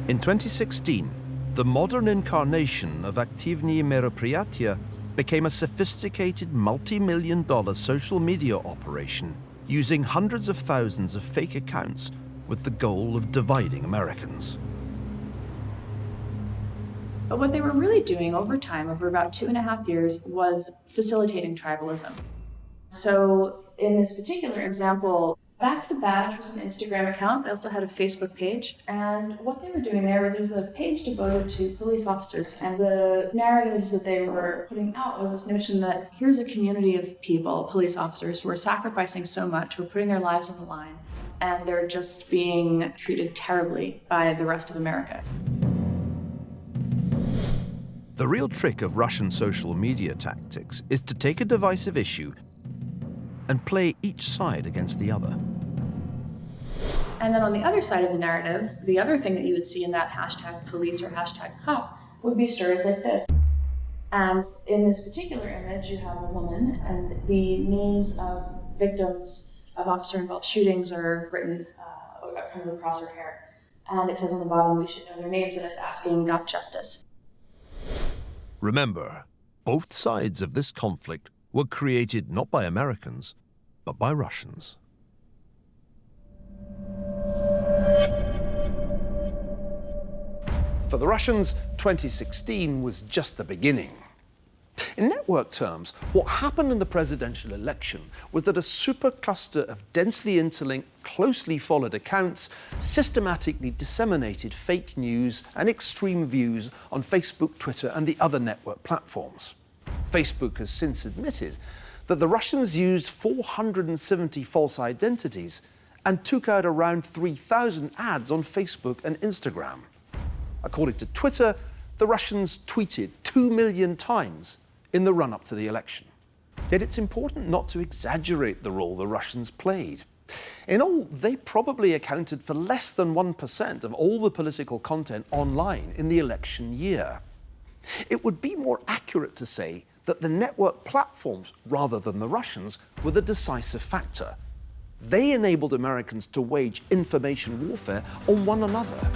In 2016, the modern incarnation of Aktivní Meropриятия became a sophisticated multi-million-dollar social media operation using hundreds of thousands of fake accounts with the goal of dividing Americans. But what they were really doing over time, over about 2.5 years, was facilitating tribalism. So in this particular example, Back the Badge was an Instagram account. They also had a Facebook page. And what they were doing there was, it was a page devoted to police officers. And the narratives that they were putting out was this notion that here's a community of people, police officers, who are sacrificing so much, who are putting their lives on the line, and they're just being treated terribly by the rest of America. The real trick of Russian social media tactics is to take a divisive issue and play each side against the other. And then on the other side of the narrative, the other thing that you would see in that hashtag police or hashtag cop would be stories like this. And in this particular image, you have a woman, and the names of victims of officer-involved shootings are written kind of across her hair. And it says on the bottom, we should know their names, and it's asking, got justice. Remember, both sides of this conflict were created not by Americans, but by Russians. For the Russians, 2016 was just the beginning. In network terms, what happened in the presidential election was that a supercluster of densely interlinked, closely followed accounts systematically disseminated fake news and extreme views on Facebook, Twitter, and the other network platforms. Facebook has since admitted that the Russians used 470 false identities and took out around 3,000 ads on Facebook and Instagram. According to Twitter, the Russians tweeted 2 million times in the run-up to the election. Yet it's important not to exaggerate the role the Russians played. In all, they probably accounted for less than 1% of all the political content online in the election year. It would be more accurate to say that the network platforms, rather than the Russians, were the decisive factor. They enabled Americans to wage information warfare on one another.